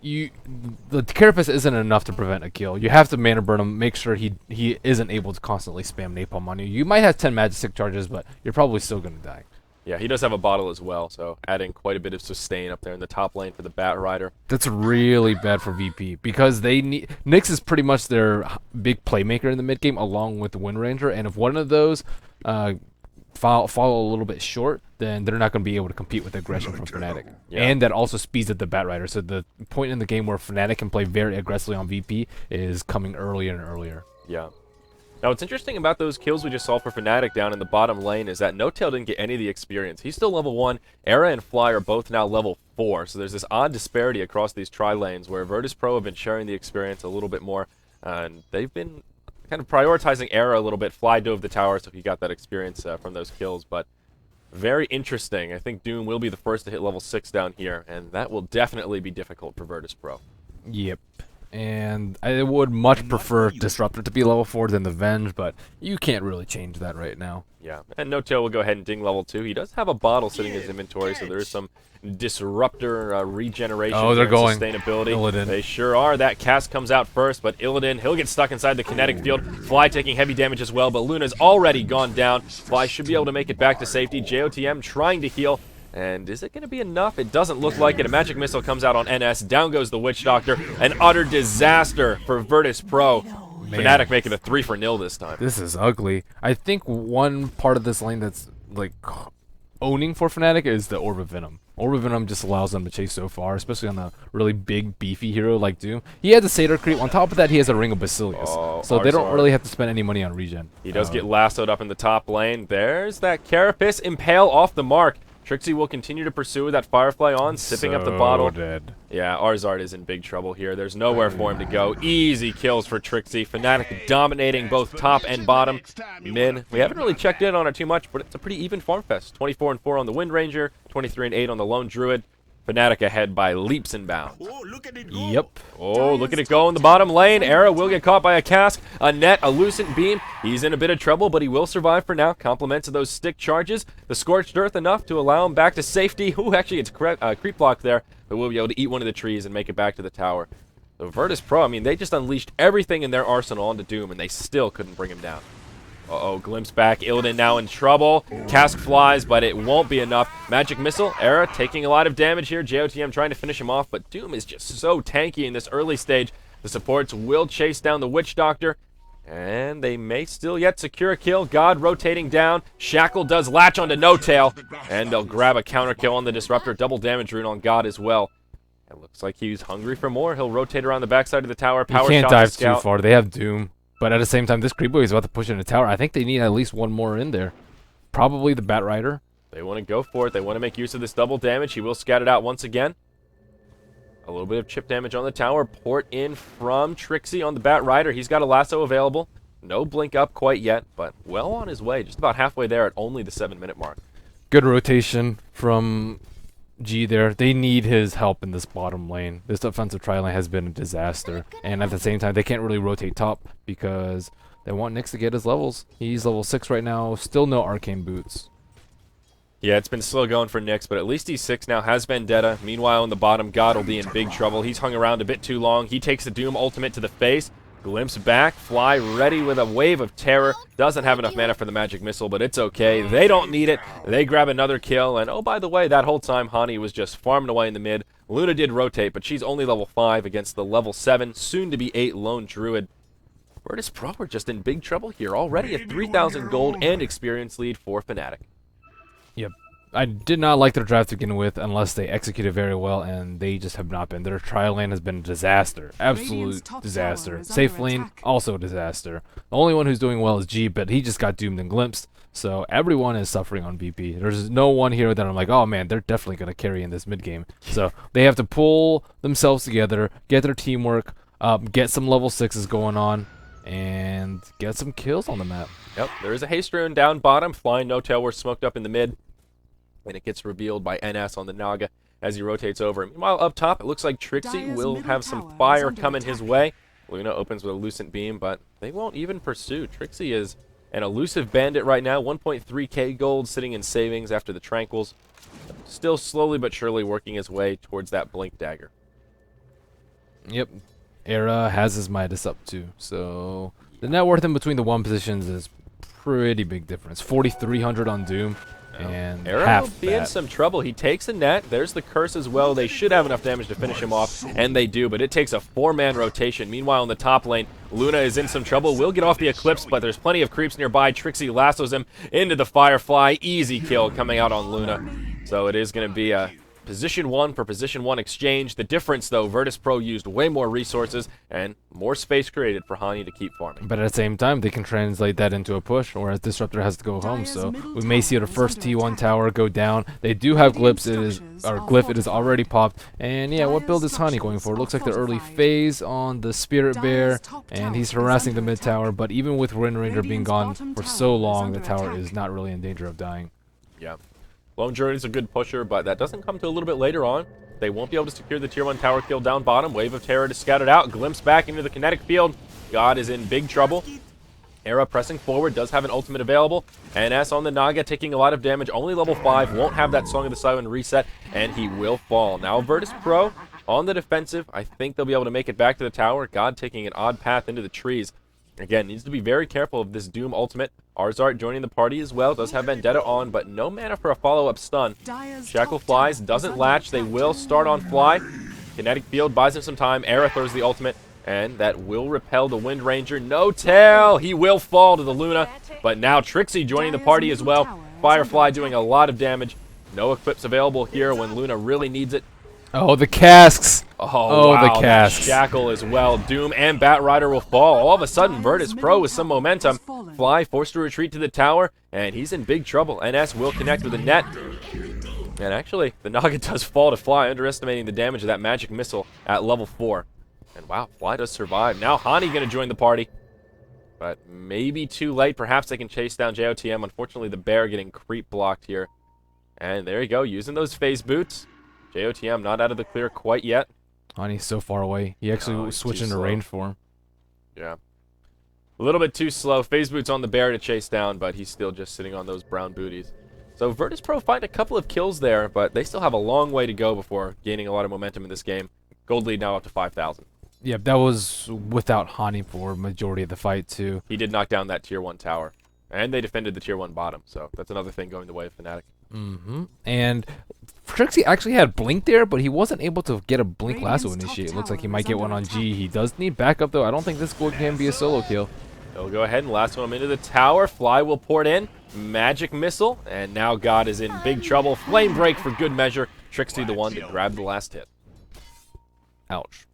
The Carapace isn't enough to prevent a kill. You have to Mana Burn him, make sure he isn't able to constantly spam Napalm on you. You might have 10 magic stick charges, but you're probably still going to die. Yeah, he does have a bottle as well, so adding quite a bit of sustain up there in the top lane for the Bat Rider. That's really bad for VP because they need Nyx is pretty much their big playmaker in the mid game, along with the Wind Ranger. And if one of those fall a little bit short, then they're not going to be able to compete with aggression from Fnatic. Yeah. And that also speeds up the Bat Rider. So the point in the game where Fnatic can play very aggressively on VP is coming earlier and earlier. Yeah. Now, what's interesting about those kills we just saw for Fnatic down in the bottom lane is that No Tail didn't get any of the experience. He's still level 1. Era and Fly are both now level 4. So there's this odd disparity across these tri-lanes where Virtus Pro have been sharing the experience a little bit more. And they've been kind of prioritizing Era a little bit. Fly dove the tower, so he got that experience from those kills. But very interesting. I think Doom will be the first to hit level 6 down here. And that will definitely be difficult for Virtus Pro. Yep. And I would much prefer Disruptor to be level 4 than the Venge, but you can't really change that right now. Yeah, and No Tail will go ahead and ding level 2. He does have a bottle sitting in his inventory, so there is some Disruptor regeneration Oh, they're and going. sustainability. Illidan. They sure are. That cast comes out first, but Illidan, he'll get stuck inside the kinetic field. Fly taking heavy damage as well, but Luna's already gone down. Fly should be able to make it back to safety. JOTM trying to heal. And is it going to be enough? It doesn't look like it. A magic missile comes out on NS. Down goes the Witch Doctor. An utter disaster for Virtus Pro. Fnatic making a 3-for-0 this time. This is ugly. I think one part of this lane that's like owning for Fnatic is the Orb of Venom. Orb of Venom just allows them to chase so far, especially on a really big, beefy hero like Doom. He has a Satyr creep. On top of that, he has a Ring of Basilius. Oh, so they don't Arzar. really have to spend any money on regen. He does get lassoed up in the top lane. There's that Carapace Impale off the mark. Trixie will continue to pursue with that Firefly on, sipping up the bottle. Dead. Yeah, Arzard is in big trouble here. There's nowhere for him to go. Easy kills for Trixie. Fnatic dominating both top and bottom. Mid, we haven't really checked in on it too much, but it's a pretty even farm fest. 24-4 on the Wind Ranger, 23-8 on the Lone Druid. Fnatic ahead by leaps and bounds. Yep. Oh, look at it go in the bottom lane. Era will get caught by a cask, a net, a lucent beam. He's in a bit of trouble, but he will survive for now. Compliments of those stick charges. The scorched earth enough to allow him back to safety. Ooh, actually, it's creep block there, but we'll be able to eat one of the trees and make it back to the tower. So Virtus Pro, I mean, they just unleashed everything in their arsenal onto Doom, and they still couldn't bring him down. Uh-oh, glimpse back. Illidan now in trouble. Cask flies, but it won't be enough. Magic Missile. Era taking a lot of damage here. JOTM trying to finish him off, but Doom is just so tanky in this early stage. The supports will chase down the Witch Doctor, and they may still yet secure a kill. God rotating down. Shackle does latch onto No Tail, and they'll grab a counter kill on the Disruptor. Double damage rune on God as well. It looks like he's hungry for more. He'll rotate around the backside of the tower. Power You can't shot dive to Scout. too far. They have Doom. But at the same time, this creep boy is about to push in the tower. I think they need at least one more in there. Probably the Bat Rider. They want to go for it. They want to make use of this double damage. He will scout it out once again. A little bit of chip damage on the tower. Port in from Trixie on the Bat Rider. He's got a lasso available. No blink up quite yet, but well on his way. Just about halfway there at only the 7-minute mark. Good rotation from G there. They need his help in this bottom lane. This offensive tri-lane has been a disaster. And at the same time, they can't really rotate top because they want Nyx to get his levels. He's level 6 right now. Still no arcane boots. Yeah, it's been slow going for Nyx, but at least he's 6 now. Has Vendetta. Meanwhile, in the bottom, God will be in big trouble. He's hung around a bit too long. He takes the Doom ultimate to the face. Glimpse back, Fly ready with a wave of terror. Doesn't have enough mana for the magic missile, but it's okay. They don't need it. They grab another kill, and oh, by the way, that whole time, Hani was just farming away in the mid. Luna did rotate, but she's only level 5 against the level 7, soon-to-be 8 Lone Druid. Virtus Pro are just in big trouble here. Already a 3,000 gold and experience lead for Fnatic. Yep. I did not like their draft to begin with unless they executed very well, and they just have not been. Their trial lane has been a disaster. Absolute disaster. Safe lane, also a disaster. The only one who's doing well is G, but he just got doomed and glimpsed. So everyone is suffering on VP. There's no one here that I'm like, oh man, they're definitely going to carry in this mid game. So they have to pull themselves together, get their teamwork up, get some level 6s going on, and get some kills on the map. Yep, there is a haste rune down bottom. Flying No Tail were smoked up in the mid. And it gets revealed by NS on the Naga as he rotates over. Meanwhile, up top, it looks like Trixie will have some fire coming his way. Luna opens with a Lucent Beam, but they won't even pursue. Trixie is an elusive bandit right now. 1.3k gold sitting in savings after the Tranquils. Still slowly but surely working his way towards that Blink Dagger. Yep. Era has his Midas up too. So the net worth in between the one positions is pretty big difference. 4,300 on Doom. And Era half will be in that. some trouble. He takes a net. There's the curse as well. They should have enough damage to finish him off, and they do, but it takes a 4-man rotation. Meanwhile, in the top lane, Luna is in some trouble. Will get off the Eclipse, but there's plenty of creeps nearby. Trixie lassos him into the Firefly. Easy kill coming out on Luna. So it is going to be a position 1 for position 1 exchange. The difference, though, Virtus Pro used way more resources and more space created for Hani to keep farming. But at the same time, they can translate that into a push, whereas Disruptor has to go home. So we may see the first T1 tower go down. They do have Glyphs. Glyph. It is already popped. And yeah, what build is Hani going for? It looks like the early phase on the Spirit Bear, and he's harassing the mid tower. But even with Wind Ranger being gone for so long, the tower is not really in danger of dying. Yeah. Lone Druid is a good pusher, but that doesn't come to a little bit later on. They won't be able to secure the tier 1 tower kill down bottom. Wave of Terror to scout it out. Glimpse back into the kinetic field. God is in big trouble. Era pressing forward, does have an ultimate available. NS on the Naga taking a lot of damage. Only level 5, won't have that Song of the Siren reset, and he will fall. Now Virtus Pro on the defensive. I think they'll be able to make it back to the tower. God taking an odd path into the trees. Again, needs to be very careful of this Doom ultimate. Arzart joining the party as well. Does have Vendetta on, but no mana for a follow-up stun. Shackle flies, doesn't latch. They will start on Fly. Kinetic Field buys him some time. Era throws the ultimate, and that will repel the Wind Ranger. No Tail! He will fall to the Luna, but now Trixie joining the party as well. Firefly doing a lot of damage. No equips available here when Luna really needs it. Oh, the casks. Oh, wow, the that casks. Shackle as well. Doom and Batrider will fall. All of a sudden, Virtus Pro with some momentum. Fly forced to retreat to the tower, and he's in big trouble. NS will connect with the net. And actually, the Naga does fall to Fly, underestimating the damage of that magic missile at level 4. And wow, Fly does survive. Now Hani going to join the party. But maybe too late. Perhaps they can chase down JOTM. Unfortunately, the bear getting creep blocked here. And there you go, using those phase boots. JOTM not out of the clear quite yet. Hani's so far away. He actually was switching to range for him. Yeah. A little bit too slow. Phase boots on the bear to chase down, but he's still just sitting on those brown booties. So Virtus Pro find a couple of kills there, but they still have a long way to go before gaining a lot of momentum in this game. Gold lead now up to 5,000. Yeah, that was without Hani for majority of the fight, too. He did knock down that tier 1 tower. And they defended the tier 1 bottom, so that's another thing going the way of Fnatic. And Trixie actually had Blink there, but he wasn't able to get a Blink lasso initiate. Looks like he might get one on G. He does need backup, though. I don't think this gold can be a solo kill. They'll go ahead and lasso him into the tower. Fly will port in. Magic missile. And now God is in big trouble. Flame break for good measure. Trixie the one to grab the last hit. Ouch.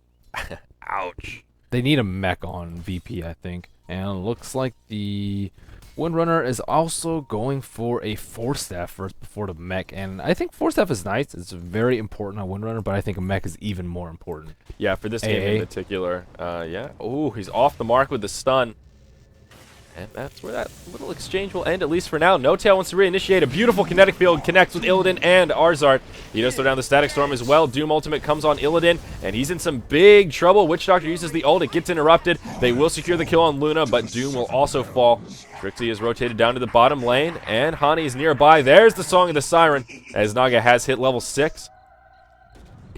Ouch. They need a mech on VP, I think. And it looks like the Windrunner is also going for a Force Staff first before the mech. And I think Force Staff is nice. It's very important on Windrunner, but I think a mech is even more important. Yeah, for this game in particular. Yeah. Oh, he's off the mark with the stun. And that's where that little exchange will end, at least for now. No Tail wants to reinitiate a beautiful kinetic field, connects with Illidan and Arzart. He does slow down the Static Storm as well. Doom ultimate comes on Illidan, and he's in some big trouble. Witch Doctor uses the ult, it gets interrupted. They will secure the kill on Luna, but Doom will also fall. Trixie is rotated down to the bottom lane, and Hani is nearby. There's the Song of the Siren, as Naga has hit level 6.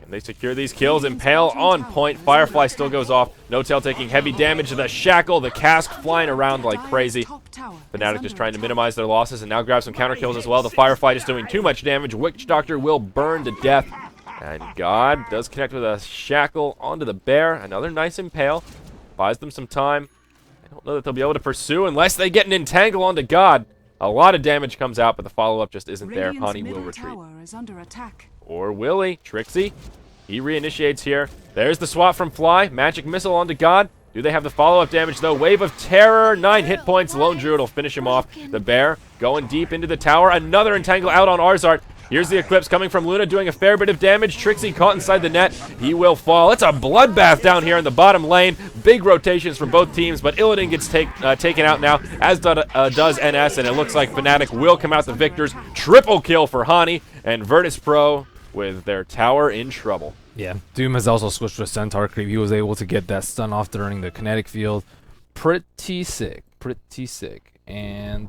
They secure these kills. Impale on point. Firefly still goes off. No Tail taking heavy damage to the Shackle. The cask flying around like crazy. Fnatic just trying to minimize their losses and now grab some counter kills as well. The Firefly is doing too much damage. Witch Doctor will burn to death. And God does connect with a Shackle onto the bear. Another nice Impale. Buys them some time. I don't know that they'll be able to pursue unless they get an Entangle onto God. A lot of damage comes out, but the follow-up just isn't there. Hani will retreat. Or will he? Trixie. He reinitiates here. There's the swap from Fly. Magic missile onto God. Do they have the follow-up damage, though? Wave of Terror. 9 hit points. Lone Druid will finish him off. The bear going deep into the tower. Another Entangle out on Arzart. Here's the Eclipse coming from Luna, doing a fair bit of damage. Trixie caught inside the net. He will fall. It's a bloodbath down here in the bottom lane. Big rotations from both teams, but Illidan gets taken out now, as does NS, and it looks like Fnatic will come out the victors. Triple kill for Hani, and Virtus Pro with their tower in trouble. Yeah, Doom has also switched to a Centaur creep. He was able to get that stun off during the kinetic field. Pretty sick. Pretty sick. And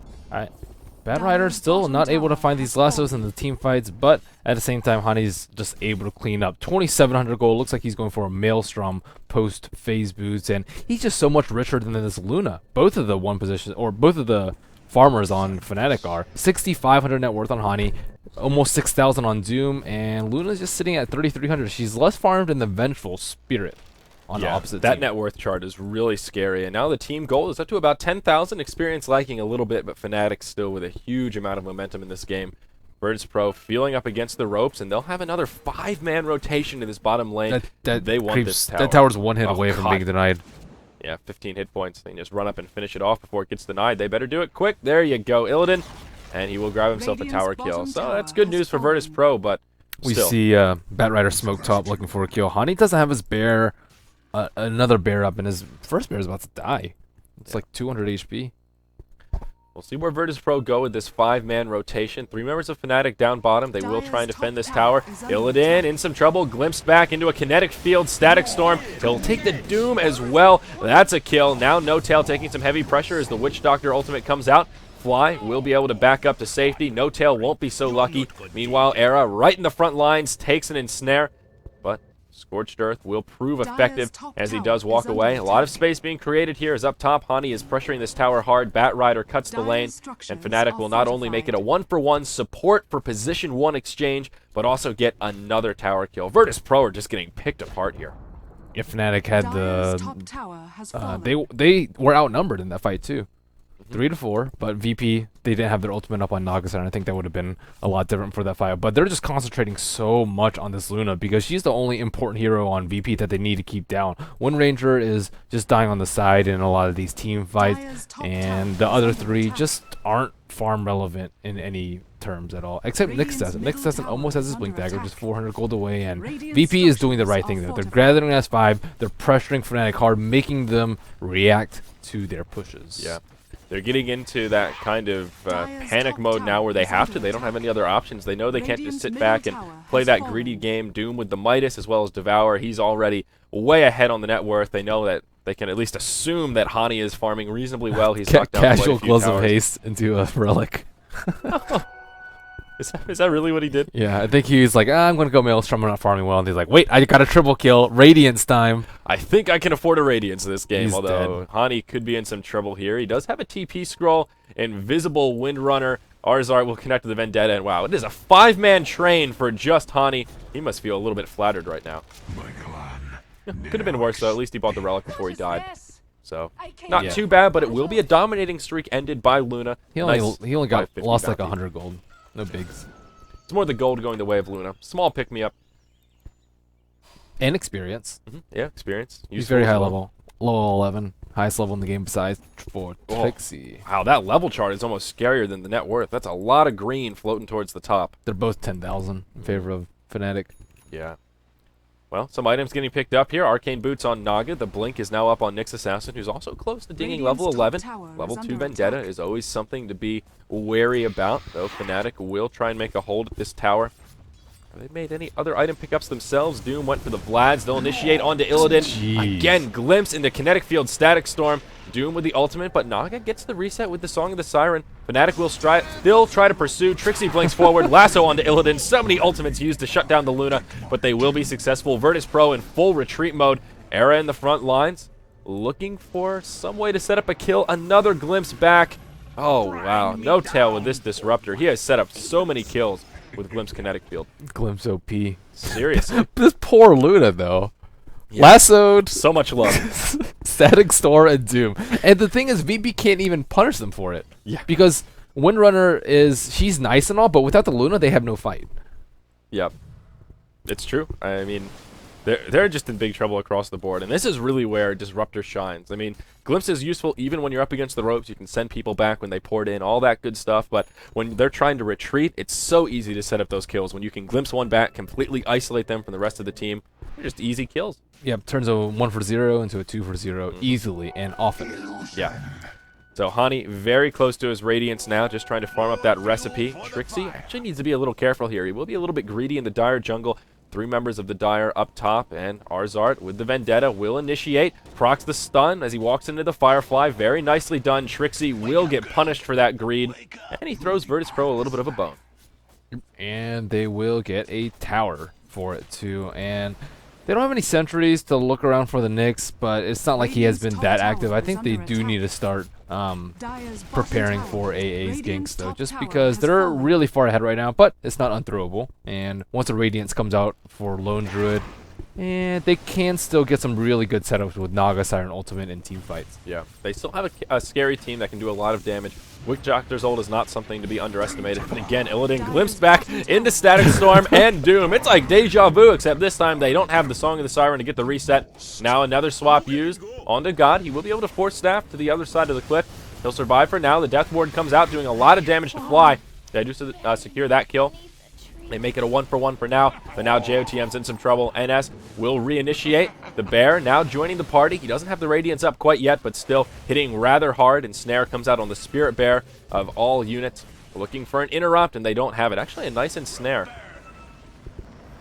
Batrider still not able to find these lassos in the team fights, but at the same time, Hani's just able to clean up. 2,700 gold. Looks like he's going for a Maelstrom post phase boots, and he's just so much richer than this Luna. Both of the both of the farmers on Fnatic are 6,500 net worth on Hani, almost 6,000 on Doom, and Luna's just sitting at 3,300. She's less farmed than the Vengeful Spirit on the opposite that team. net worth chart is really scary, and now the team gold is up to about 10,000. Experience lagging a little bit, but Fnatic still with a huge amount of momentum in this game. Virtus Pro feeling up against the ropes, and they'll have another 5-man rotation in this bottom lane. They want this tower. That tower's one hit away from being denied. Yeah, 15 hit points. They can just run up and finish it off before it gets denied. They better do it quick. There you go, Illidan. And he will grab himself a tower kill. So that's good news for Virtus Pro, but we still. see Batrider smoke top looking for a kill. Hani doesn't have his bear, another bear up, and his first bear is about to die. It's like 200 HP. We'll see where Virtus Pro go with this 5-man rotation. 3 members of Fnatic down bottom. They will try and defend this tower. Illidan in some trouble. Glimpsed back into a kinetic field. Static Storm. He'll take the Doom as well. That's a kill. Now No Tail taking some heavy pressure as the Witch Doctor ultimate comes out. Fly will be able to back up to safety. No Tail won't be so lucky. Meanwhile, Era right in the front lines takes an ensnare. But Scorched Earth will prove effective as he does walk away. A lot of space being created here as up top, Hani is pressuring this tower hard. Batrider cuts the lane, and Fnatic will not only make it a 1-for-1 support for position 1 exchange, but also get another tower kill. Virtus Pro are just getting picked apart here. If Fnatic had the... they were outnumbered in that fight too. 3 to 4, but VP, they didn't have their ultimate up on Nagasar, and I think that would have been a lot different for that fight. But they're just concentrating so much on this Luna because she's the only important hero on VP that they need to keep down. Wind Ranger is just dying on the side in a lot of these team fights, and the other 3 just aren't farm relevant in any terms at all. Except Nyx doesn't. Nyx doesn't almost has his Blink Dagger, just 400 gold away, and VP is doing the right thing there. They're gathering S5, they're pressuring Fnatic hard, making them react to their pushes. Yeah. They're getting into that kind of panic mode now where they have to. They don't have any other options. They know they can't just sit back and play that greedy game. Doom with the Midas as well as Devour. He's already way ahead on the net worth. They know that they can at least assume that Hani is farming reasonably well. He's knocked down quite a Casual few Gloves of towers. Haste into a Relic. Is that really what he did? Yeah, I think he's like, I'm going to go Maelstrom, I'm not farming well. And he's like, wait, I got a triple kill. Radiance time. I think I can afford a Radiance this game, He's although Hani could be in some trouble here. He does have a TP scroll, Invisible Windrunner. Arzart will connect to the Vendetta, and wow, it is a 5-man train for just Hani. He must feel a little bit flattered right now. Could have been worse, though. At least he bought the Relic before he died. So, not too bad, but it will be a dominating streak ended by Luna. He only got 550 lost like bounty. 100 gold. No bigs. It's more the gold going the way of Luna. Small pick-me-up. And experience. Yeah, experience. He's Useful very as high well. level. Low 11. Highest level in the game besides for Oh. Trixie. Wow, that level chart is almost scarier than the net worth. That's a lot of green floating towards the top. They're both 10,000 in favor of Fnatic. Yeah. Well, some items getting picked up here. Arcane Boots on Naga. The Blink is now up on Nyx Assassin, who's also close to dinging level 11. Level 2 Vendetta is always something to be wary about, though Fnatic will try and make a hold at this tower. Have they made any other item pickups themselves? Doom went for the Vlads. They'll initiate onto Illidan. Jeez. Again, glimpse into Kinetic Field Static Storm. Doom with the ultimate, but Naga gets the reset with the Song of the Siren. Fnatic will still try to pursue. Trixie blinks forward. Lasso onto Illidan. So many ultimates used to shut down the Luna, but they will be successful. Virtus Pro in full retreat mode. Era in the front lines, looking for some way to set up a kill. Another glimpse back. Oh, wow. No tail with this Disruptor. He has set up so many kills with Glimpse Kinetic Field. Glimpse OP. Seriously. This poor Luna, though. Yeah. Lassoed, So much love. Static Storm, and Doom. And the thing is, VP can't even punish them for it. Yeah. Because Windrunner she's nice and all, but without the Luna, they have no fight. Yep. It's true. I mean, they're just in big trouble across the board, and this is really where Disruptor shines. I mean, Glimpse is useful even when you're up against the ropes. You can send people back when they poured in, all that good stuff, but when they're trying to retreat, it's so easy to set up those kills. When you can glimpse one back, completely isolate them from the rest of the team, they're just easy kills. Yep, turns a 1 for 0 into a 2 for 0 easily and often. Yeah. So Hani very close to his Radiance now, just trying to farm up that recipe. Trixie actually needs to be a little careful here. He will be a little bit greedy in the Dire jungle. 3 members of the Dire up top, and Arzart with the Vendetta will initiate. Procs the stun as he walks into the Firefly. Very nicely done. Trixie will get punished for that greed, and he throws Virtus Pro a little bit of a bone. And they will get a tower for it too. And they don't have any sentries to look around for the Nyx, but it's not like he has been that active. I think they do need to start preparing for AA's ganks though, just because they're really far ahead right now, but it's not unthrowable. And once a Radiance comes out for Lone Druid, and they can still get some really good setups with Naga, Siren Ultimate, and team fights. Yeah, they still have a scary team that can do a lot of damage. Wick Doctor's ult is not something to be underestimated. But again, Illidan glimpsed back into Static Storm and Doom. It's like deja vu, except this time they don't have the Song of the Siren to get the reset. Now another swap used onto God. He will be able to force Staff to the other side of the cliff. He'll survive for now. The Death Ward comes out doing a lot of damage to Fly. They do secure that kill. They make it a 1-for-1 for now, but now JOTM's in some trouble. NS will reinitiate. The Bear now joining the party. He doesn't have the Radiance up quite yet, but still hitting rather hard, and Snare comes out on the Spirit Bear of all units. Looking for an interrupt, and they don't have it. Actually, a nice ensnare.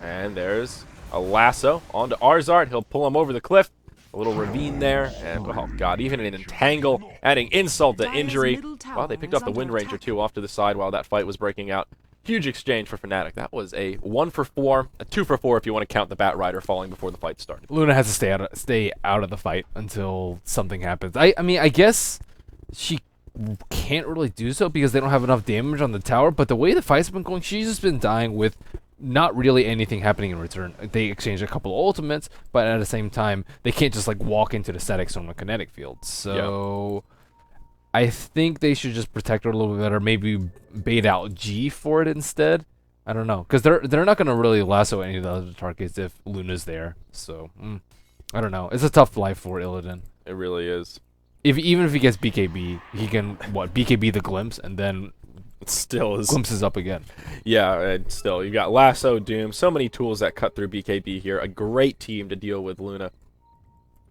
And there's a lasso onto Arzart. He'll pull him over the cliff. A little ravine there, and oh god, even an entangle, adding insult to injury. Well, they picked up the Wind Ranger too off to the side while that fight was breaking out. Huge exchange for Fnatic. That was a 1-for-4, a 2-for-4 if you want to count the Bat Rider falling before the fight started. Luna has to stay out of the fight until something happens. I mean, I guess she can't really do so because they don't have enough damage on the tower, but the way the fight's been going, she's just been dying with not really anything happening in return. They exchange a couple of ultimates, but at the same time, they can't just like walk into the Static Storm and Kinetic Field. So I think they should just protect her a little bit better. Maybe bait out G for it instead. I don't know, because they're not gonna really lasso any of the other targets if Luna's there. So I don't know. It's a tough life for Illidan. It really is. Even if he gets BKB, he can BKB the glimpse and then It still is. glimpses up again. Yeah, and still, you got Lasso, Doom, so many tools that cut through BKB here. A great team to deal with Luna.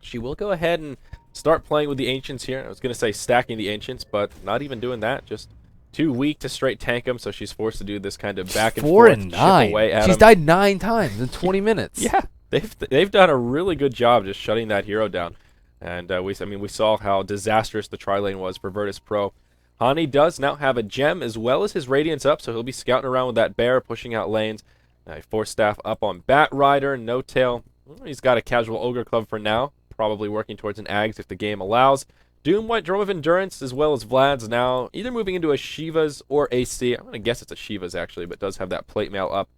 She will go ahead and start playing with the Ancients here. I was going to say stacking the Ancients, but not even doing that. Just too weak to straight tank them, so she's forced to do this kind of back and 4 forth and chip 9. away at She's him. died 9 times in 20 minutes. Yeah, they've done a really good job just shutting that hero down. And we saw how disastrous the tri-lane was for Virtus Pro. Hani does now have a gem as well as his Radiance up, so he'll be scouting around with that bear, pushing out lanes. Force Staff up on Bat Rider, No Tail. He's got a casual Ogre Club for now, probably working towards an Ags if the game allows. Doom White Drum of Endurance as well as Vlad's now either moving into a Shiva's or AC. I'm going to guess it's a Shiva's actually, but does have that plate mail up.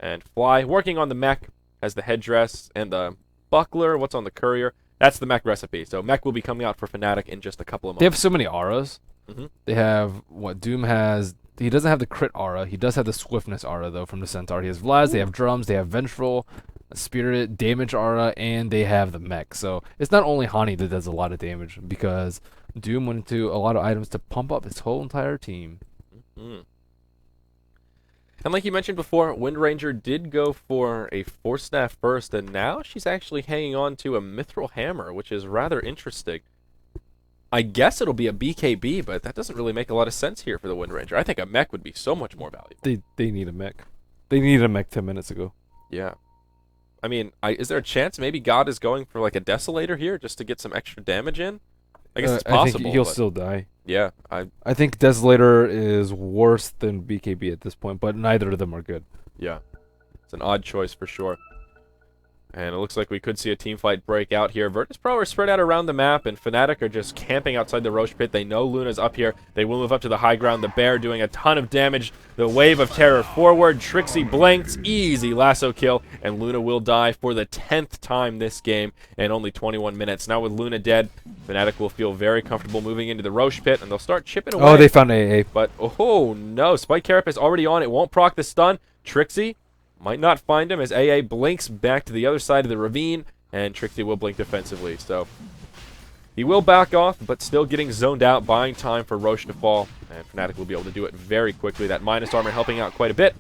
And Fly working on the mech, has the headdress and the buckler. What's on the courier? That's the mech recipe. So mech will be coming out for Fnatic in just a couple of months. They have so many auras. Mhm. They have what Doom has. He doesn't have the crit aura. He does have the swiftness aura though from the Centaur. He has Vlad's. They have drums. They have vengeful, spirit, damage aura, and they have the mech. So it's not only Hani that does a lot of damage because Doom went into a lot of items to pump up his whole entire team. Mm. And like you mentioned before, Wind Ranger did go for a Force Staff first, and now she's actually hanging on to a Mithril Hammer, which is rather interesting. I guess it'll be a BKB, but that doesn't really make a lot of sense here for the Wind Ranger. I think a mech would be so much more valuable. They need a mech. They needed a mech 10 minutes ago. Yeah. I mean, is there a chance maybe God is going for like a Desolator here just to get some extra damage in? I guess it's possible. I think he'll but still die. yeah, I think Desolator is worse than BKB at this point, but neither of them are good. yeah. It's an odd choice for sure. And it looks like we could see a team fight break out here. Virtus Pro are spread out around the map, and Fnatic are just camping outside the Roche pit. They know Luna's up here. They will move up to the high ground. The Bear doing a ton of damage. The Wave of Terror forward. Trixie blinks. Easy lasso kill. And Luna will die for the 10th time this game in only 21 minutes. Now with Luna dead, Fnatic will feel very comfortable moving into the Roche pit, and they'll start chipping away. Oh, they found AA. But, oh no, Spike Carapace already on. It won't proc the stun. Trixie might not find him as AA blinks back to the other side of the ravine, and Trixie will blink defensively. So he will back off, but still getting zoned out, buying time for Roche to fall, and Fnatic will be able to do it very quickly. That minus armor helping out quite a bit.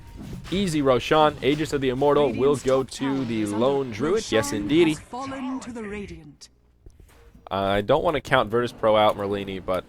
Easy Roshan. Aegis of the Immortal will go to the Lone Druid. Yes, indeedy. I don't want to count Virtus Pro out, Merlini, but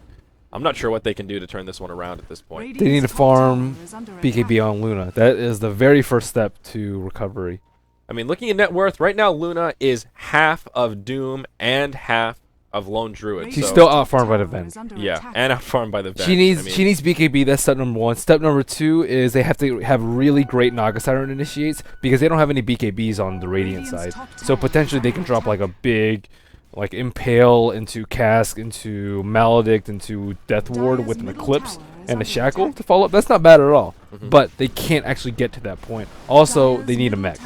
I'm not sure what they can do to turn this one around at this point. They need to farm BKB on Luna. That is the very first step to recovery. I mean, looking at net worth, right now Luna is half of Doom and half of Lone Druid. She's so still out-farmed by the Vent. yeah, and out-farmed by the Vent. She needs BKB. That's step number 1. Step number 2 is they have to have really great Naga Siren initiates because they don't have any BKBs on the Radiant side. So potentially they can drop like a big, like Impale into Cask into Maledict into Death Ward with an Eclipse and a Shackle to follow up. That's not bad at all. But they can't actually get to that point. Also, they need a mech.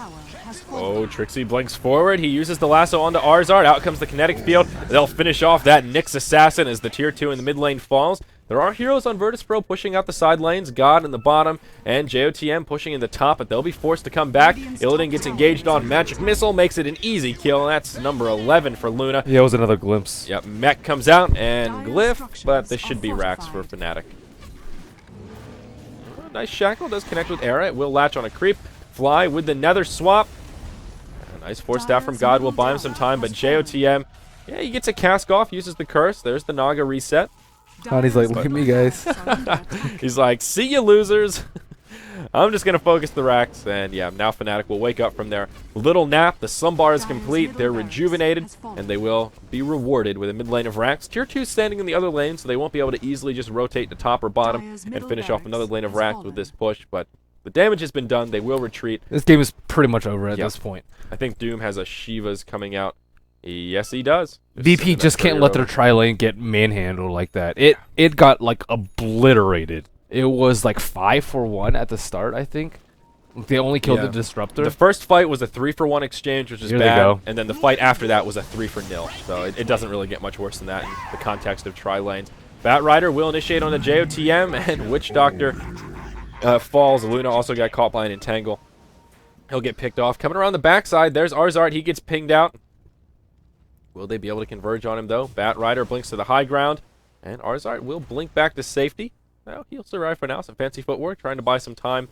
Oh, Trixie blinks forward. He uses the lasso onto Arzard. Out comes the kinetic field. They'll finish off that Nyx Assassin as the tier 2 in the mid lane falls. There are heroes on Virtus Pro pushing out the side lanes. God in the bottom and JOTM pushing in the top, but they'll be forced to come back. Illidan gets engaged on Magic Missile, makes it an easy kill. That's number 11 for Luna. Yeah, it was another glimpse. Yep, Mech comes out and Glyph, but this should be racks for Fnatic. Nice Shackle does connect with Era. It will latch on a creep. Fly with the Nether swap. A nice Force Staff from God will buy him some time, but JOTM, yeah, he gets a cask off, uses the curse. There's the Naga reset. Honey's like, look at me, guys. He's like, see you losers. I'm just going to focus the racks. And yeah, now Fnatic will wake up from their little nap. The slum bar is complete. They're rejuvenated. And they will be rewarded with a mid lane of racks. Tier 2 standing in the other lane, so they won't be able to easily just rotate to top or bottom and finish off another lane of racks with this push. But the damage has been done. They will retreat. This game is pretty much over at this point. I think Doom has a Shiva's coming out. Yes, he does. VP just can't let their tri-lane get manhandled like that. It got like obliterated. It was like 5-for-1 at the start, I think. They only killed the Disruptor. The first fight was a 3-for-1 exchange, which is Here bad. they go. And then the fight after that was a 3-for-0. So it doesn't really get much worse than that in the context of tri-lanes. Bat Rider will initiate on the JOTM, and Witch Doctor falls. Luna also got caught by an entangle. He'll get picked off. Coming around the backside, there's Arzart. He gets pinged out. Will they be able to converge on him, though? Bat Rider blinks to the high ground, and Arzart will blink back to safety. Well, he'll survive for now. Some fancy footwork, trying to buy some time.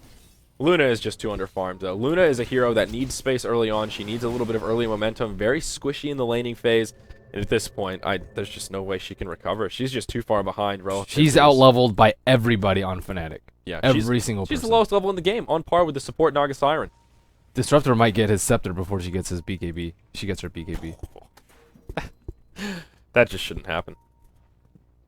Luna is just too underfarmed, though. Luna is a hero that needs space early on. She needs a little bit of early momentum. Very squishy in the laning phase. And at this point, there's just no way she can recover. She's just too far behind relative. She's out-leveled by everybody on Fnatic. Yeah, every single person. She's the lowest level in the game, on par with the support Naga Siren. Disruptor might get his scepter before she gets his BKB. She gets her BKB. That just shouldn't happen.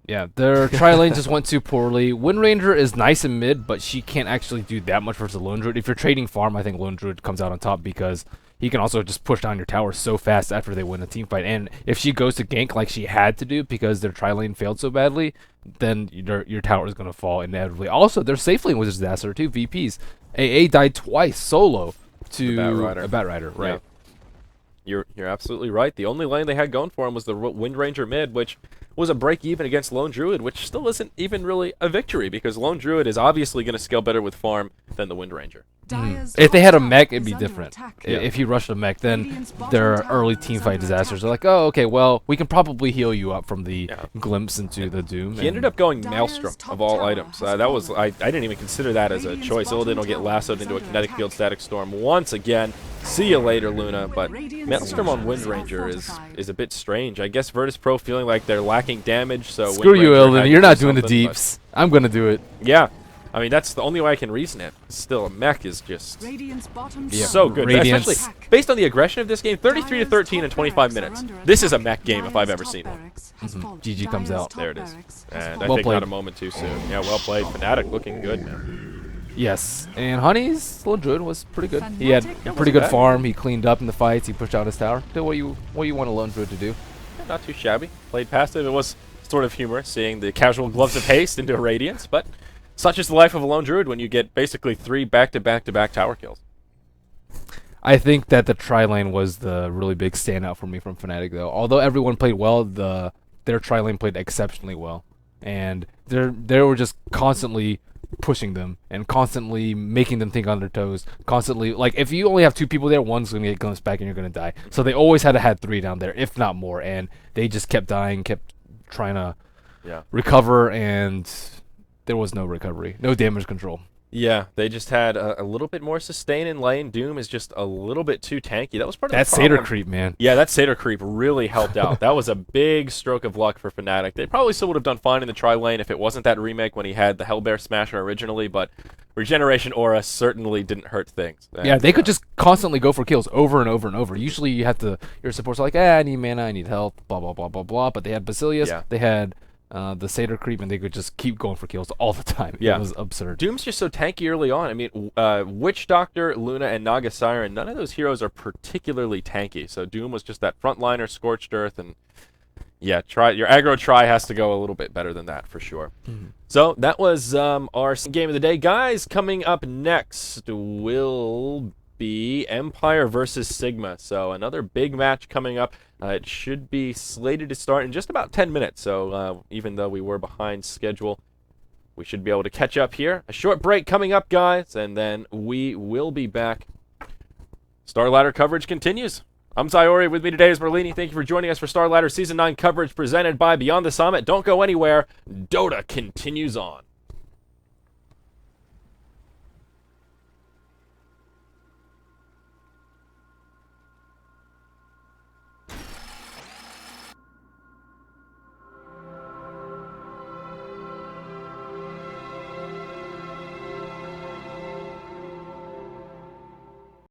Yeah, their tri-lane just went too poorly. Wind Ranger is nice in mid, but she can't actually do that much versus Lone Druid. If you're trading farm, I think Lone Druid comes out on top because he can also just push down your tower so fast after they win a team fight. And if she goes to gank like she had to do because their tri-lane failed so badly, then your tower is going to fall inevitably. Also, their safe lane was a disaster too. VPs. AA died twice solo to a Bat Rider, right? Yeah. You're absolutely right. The only lane they had going for him was the Wind Ranger mid, which was a break even against Lone Druid, which still isn't even really a victory because Lone Druid is obviously going to scale better with farm than the Wind Ranger. If they had a mech, it'd be different. Yeah. If he rushed a mech, then their early teamfight disasters are like, oh, okay, well, we can probably heal you up from the glimpse into the Doom. He ended up going Maelstrom of all items. That was I didn't even consider that as a choice. Illidan will get lassoed into a kinetic field static storm once again. See you later, Luna. But Maelstrom on Wind Ranger is a bit strange. I guess Virtus Pro feeling like they're lacking damage, so screw Wind you, Ranger Illidan. had You're to not do doing the something, deeps. I'm gonna do it. Yeah. I mean, that's the only way I can reason it. Still, a mech is just so good. Radiance. Especially based on the aggression of this game, 33-13 in 25 minutes. This is a mech game if I've ever seen one. GG comes out. There it is. And I Well think played. not a moment too soon. Yeah, well played. Fnatic looking good, man. Yes, and Honey's Lone Druid was pretty good. He had a pretty good farm. He cleaned up in the fights. He pushed out his tower. Did what you want a Lone Druid to do. Yeah, not too shabby. Played passive. It was sort of humorous seeing the casual gloves of haste into a Radiance, but such is the life of a Lone Druid when you get basically 3 back-to-back-to-back tower kills. I think that the tri-lane was the really big standout for me from Fnatic, though. Although everyone played well, their tri-lane played exceptionally well, and they were just constantly pushing them and constantly making them think on their toes. Constantly, like if you only have 2 people there, one's gonna get glimpsed back and you're gonna die. So they always had to have 3 down there, if not more, and they just kept dying, kept trying to recover, and there was no recovery, no damage control. Yeah, they just had a little bit more sustain in lane. Doom is just a little bit too tanky. That was part of that the problem. Satyr creep, man. Yeah, that Satyr creep really helped out. That was a big stroke of luck for Fnatic. They probably still would have done fine in the tri-lane if it wasn't that remake when he had the Hellbear Smasher originally, but Regeneration Aura certainly didn't hurt things. And, yeah, they could just constantly go for kills over and over and over. Usually you have to, your supports are like, I need mana, I need health, blah, blah, blah, blah, blah. But they had Basilius, they had the Satyr creep, and they could just keep going for kills all the time. Yeah. It was absurd. Doom's just so tanky early on. I mean, Witch Doctor, Luna, and Naga Siren, none of those heroes are particularly tanky. So Doom was just that frontliner, Scorched Earth, and yeah, your aggro try has to go a little bit better than that for sure. So that was our game of the day. Guys, coming up next will be Empire versus Sigma. So another big match coming up. It should be slated to start in just about 10 minutes. So even though we were behind schedule, we should be able to catch up here. A short break coming up, guys, and then we will be back. Starladder coverage continues. I'm Zyori. With me today is Merlini. Thank you for joining us for Starladder Season 9 coverage presented by Beyond the Summit. Don't go anywhere. Dota continues on.